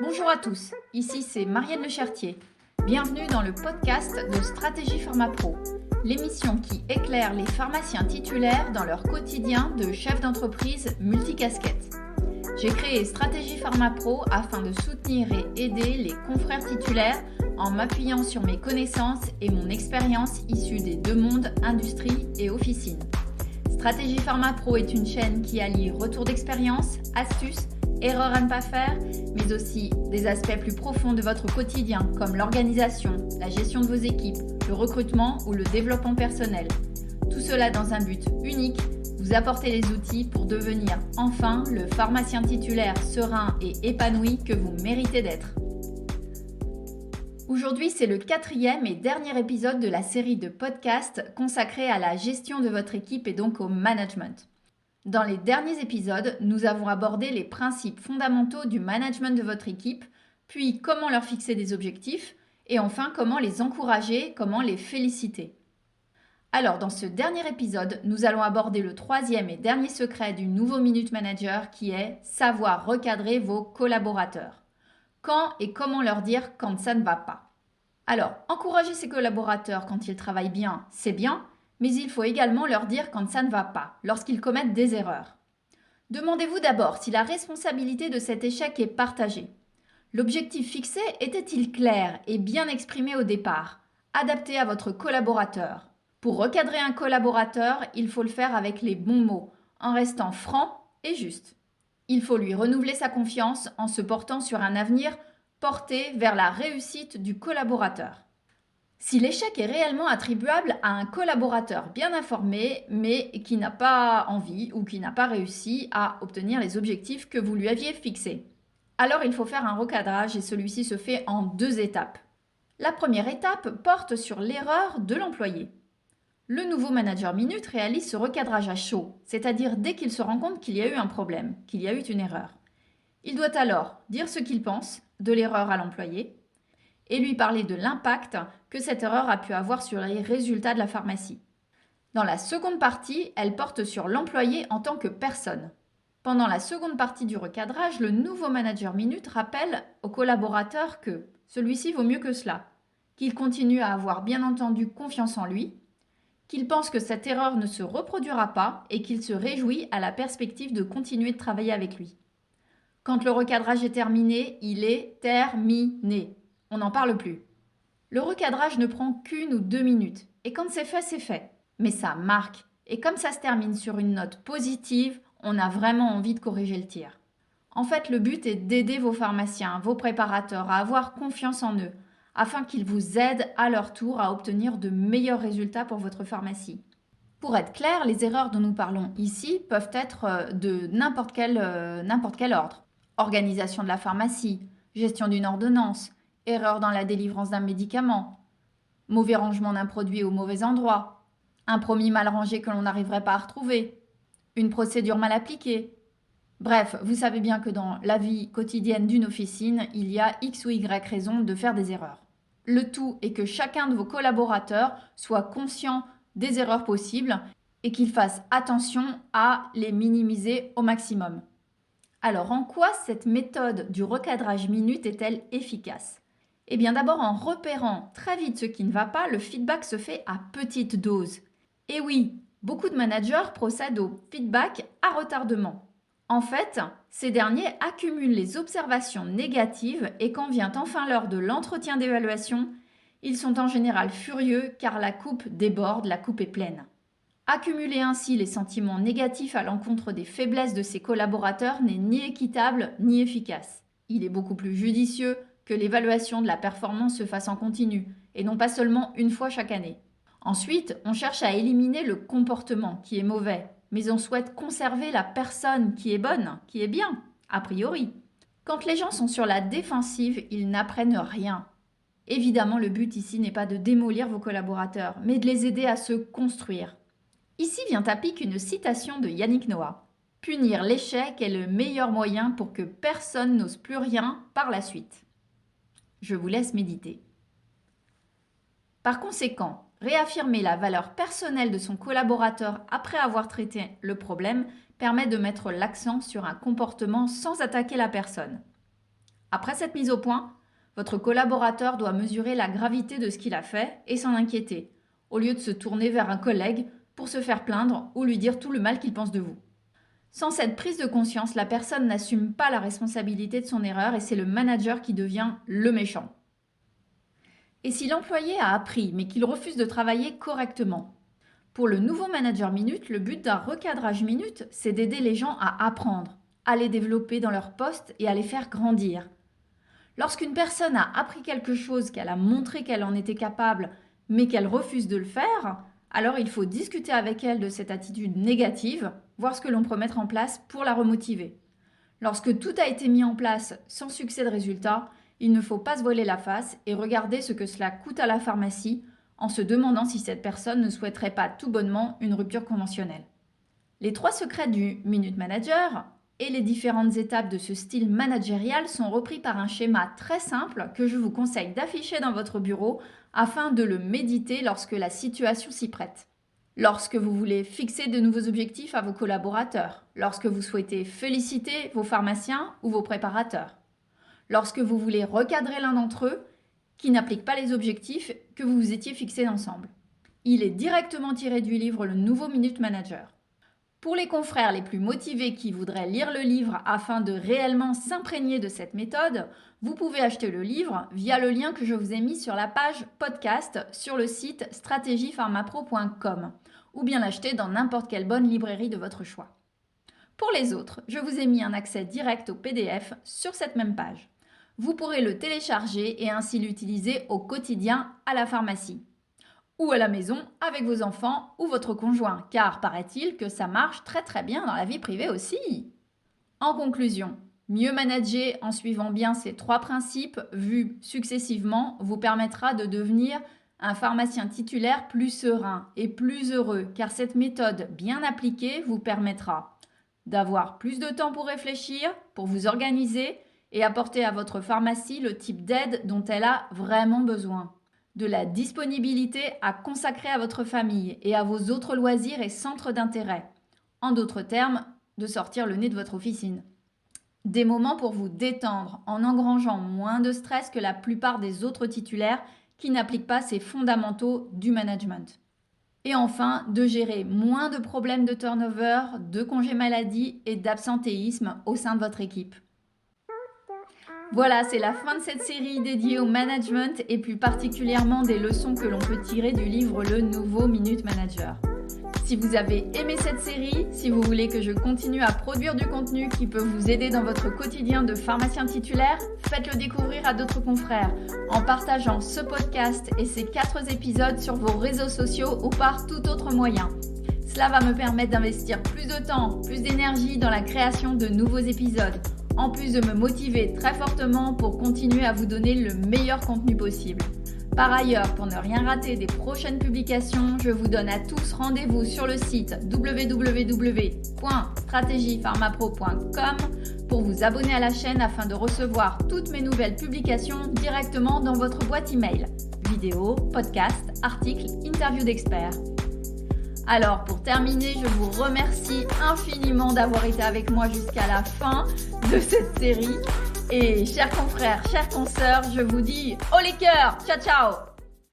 Bonjour à tous, ici c'est Marianne Lechertier. Bienvenue dans le podcast de Stratégie Pharma Pro, l'émission qui éclaire les pharmaciens titulaires dans leur quotidien de chef d'entreprise multicasquette. J'ai créé Stratégie Pharma Pro afin de soutenir et aider les confrères titulaires en m'appuyant sur mes connaissances et mon expérience issue des deux mondes, industrie et officine. Stratégie Pharma Pro est une chaîne qui allie retour d'expérience, astuces, erreurs à ne pas faire, mais aussi des aspects plus profonds de votre quotidien comme l'organisation, la gestion de vos équipes, le recrutement ou le développement personnel. Tout cela dans un but unique, vous apporter les outils pour devenir enfin le pharmacien titulaire serein et épanoui que vous méritez d'être. Aujourd'hui, c'est le 4e et dernier épisode de la série de podcasts consacrée à la gestion de votre équipe et donc au management. Dans les derniers épisodes, nous avons abordé les principes fondamentaux du management de votre équipe, puis comment leur fixer des objectifs, et enfin comment les encourager, comment les féliciter. Alors, dans ce dernier épisode, nous allons aborder le 3e et dernier secret du nouveau Minute Manager qui est savoir recadrer vos collaborateurs. Quand et comment leur dire quand ça ne va pas. Alors, encourager ses collaborateurs quand ils travaillent bien, c'est bien, mais il faut également leur dire quand ça ne va pas, lorsqu'ils commettent des erreurs. Demandez-vous d'abord si la responsabilité de cet échec est partagée. L'objectif fixé était-il clair et bien exprimé au départ, adapté à votre collaborateur? Pour recadrer un collaborateur, il faut le faire avec les bons mots, en restant franc et juste. Il faut lui renouveler sa confiance en se portant sur un avenir porté vers la réussite du collaborateur. Si l'échec est réellement attribuable à un collaborateur bien informé, mais qui n'a pas envie ou qui n'a pas réussi à obtenir les objectifs que vous lui aviez fixés, alors il faut faire un recadrage et celui-ci se fait en 2 étapes. La première étape porte sur l'erreur de l'employé. Le nouveau manager Minute réalise ce recadrage à chaud, c'est-à-dire dès qu'il se rend compte qu'il y a eu un problème, qu'il y a eu une erreur. Il doit alors dire ce qu'il pense de l'erreur à l'employé, et lui parler de l'impact que cette erreur a pu avoir sur les résultats de la pharmacie. Dans la seconde partie, elle porte sur l'employé en tant que personne. Pendant la seconde partie du recadrage, le nouveau manager Minute rappelle au collaborateur que celui-ci vaut mieux que cela, qu'il continue à avoir bien entendu confiance en lui, qu'il pense que cette erreur ne se reproduira pas et qu'il se réjouit à la perspective de continuer de travailler avec lui. Quand le recadrage est terminé, il est terminé. On n'en parle plus. Le recadrage ne prend qu'1 ou 2 minutes. Et quand c'est fait, c'est fait. Mais ça marque. Et comme ça se termine sur une note positive, on a vraiment envie de corriger le tir. En fait, le but est d'aider vos pharmaciens, vos préparateurs à avoir confiance en eux, afin qu'ils vous aident à leur tour à obtenir de meilleurs résultats pour votre pharmacie. Pour être clair, les erreurs dont nous parlons ici peuvent être de n'importe quel ordre. Organisation de la pharmacie, gestion d'une ordonnance, erreur dans la délivrance d'un médicament, mauvais rangement d'un produit au mauvais endroit, un promis mal rangé que l'on n'arriverait pas à retrouver, une procédure mal appliquée. Bref, vous savez bien que dans la vie quotidienne d'une officine, il y a X ou Y raisons de faire des erreurs. Le tout est que chacun de vos collaborateurs soit conscient des erreurs possibles et qu'il fasse attention à les minimiser au maximum. Alors, en quoi cette méthode du recadrage minute est-elle efficace ? Eh bien, d'abord, en repérant très vite ce qui ne va pas, le feedback se fait à petite dose. Et oui, beaucoup de managers procèdent au feedback à retardement. En fait, ces derniers accumulent les observations négatives et quand vient enfin l'heure de l'entretien d'évaluation, ils sont en général furieux car la coupe déborde, la coupe est pleine. Accumuler ainsi les sentiments négatifs à l'encontre des faiblesses de ses collaborateurs n'est ni équitable ni efficace. Il est beaucoup plus judicieux que l'évaluation de la performance se fasse en continu, et non pas seulement une fois chaque année. Ensuite, on cherche à éliminer le comportement qui est mauvais, mais on souhaite conserver la personne qui est bonne, qui est bien, a priori. Quand les gens sont sur la défensive, ils n'apprennent rien. Évidemment, le but ici n'est pas de démolir vos collaborateurs, mais de les aider à se construire. Ici vient à pic une citation de Yannick Noah. Punir l'échec est le meilleur moyen pour que personne n'ose plus rien par la suite. Je vous laisse méditer. Par conséquent, réaffirmer la valeur personnelle de son collaborateur après avoir traité le problème permet de mettre l'accent sur un comportement sans attaquer la personne. Après cette mise au point, votre collaborateur doit mesurer la gravité de ce qu'il a fait et s'en inquiéter, au lieu de se tourner vers un collègue pour se faire plaindre ou lui dire tout le mal qu'il pense de vous. Sans cette prise de conscience, la personne n'assume pas la responsabilité de son erreur et c'est le manager qui devient le méchant. Et si l'employé a appris mais qu'il refuse de travailler correctement? Pour le nouveau manager Minute, le but d'un recadrage Minute, c'est d'aider les gens à apprendre, à les développer dans leur poste et à les faire grandir. Lorsqu'une personne a appris quelque chose, qu'elle a montré qu'elle en était capable, mais qu'elle refuse de le faire, alors il faut discuter avec elle de cette attitude négative, voir ce que l'on peut mettre en place pour la remotiver. Lorsque tout a été mis en place sans succès de résultat, il ne faut pas se voiler la face et regarder ce que cela coûte à la pharmacie en se demandant si cette personne ne souhaiterait pas tout bonnement une rupture conventionnelle. Les 3 secrets du Minute Manager et les différentes étapes de ce style managérial sont repris par un schéma très simple que je vous conseille d'afficher dans votre bureau afin de le méditer lorsque la situation s'y prête. Lorsque vous voulez fixer de nouveaux objectifs à vos collaborateurs, lorsque vous souhaitez féliciter vos pharmaciens ou vos préparateurs, lorsque vous voulez recadrer l'un d'entre eux qui n'applique pas les objectifs que vous vous étiez fixés ensemble. Il est directement tiré du livre Le Nouveau Minute Manager. Pour les confrères les plus motivés qui voudraient lire le livre afin de réellement s'imprégner de cette méthode, vous pouvez acheter le livre via le lien que je vous ai mis sur la page podcast sur le site strategiepharmapro.com ou bien l'acheter dans n'importe quelle bonne librairie de votre choix. Pour les autres, je vous ai mis un accès direct au PDF sur cette même page. Vous pourrez le télécharger et ainsi l'utiliser au quotidien à la pharmacie. Ou à la maison avec vos enfants ou votre conjoint, car paraît-il que ça marche très très bien dans la vie privée aussi. En conclusion, mieux manager en suivant bien ces 3 principes vus successivement vous permettra de devenir un pharmacien titulaire plus serein et plus heureux, car cette méthode bien appliquée vous permettra d'avoir plus de temps pour réfléchir, pour vous organiser et apporter à votre pharmacie le type d'aide dont elle a vraiment besoin. De la disponibilité à consacrer à votre famille et à vos autres loisirs et centres d'intérêt. En d'autres termes, de sortir le nez de votre officine. Des moments pour vous détendre en engrangeant moins de stress que la plupart des autres titulaires qui n'appliquent pas ces fondamentaux du management. Et enfin, de gérer moins de problèmes de turnover, de congés maladie et d'absentéisme au sein de votre équipe. Voilà, c'est la fin de cette série dédiée au management et plus particulièrement des leçons que l'on peut tirer du livre Le Nouveau Minute Manager. Si vous avez aimé cette série, si vous voulez que je continue à produire du contenu qui peut vous aider dans votre quotidien de pharmacien titulaire, faites-le découvrir à d'autres confrères en partageant ce podcast et ces 4 épisodes sur vos réseaux sociaux ou par tout autre moyen. Cela va me permettre d'investir plus de temps, plus d'énergie dans la création de nouveaux épisodes, en plus de me motiver très fortement pour continuer à vous donner le meilleur contenu possible. Par ailleurs, pour ne rien rater des prochaines publications, je vous donne à tous rendez-vous sur le site www.strategiepharmapro.com pour vous abonner à la chaîne afin de recevoir toutes mes nouvelles publications directement dans votre boîte email. Vidéos, podcasts, articles, interviews d'experts. Alors, pour terminer, je vous remercie infiniment d'avoir été avec moi jusqu'à la fin de cette série. Et chers confrères, chères consoeurs, je vous dis haut les cœurs, ciao ciao!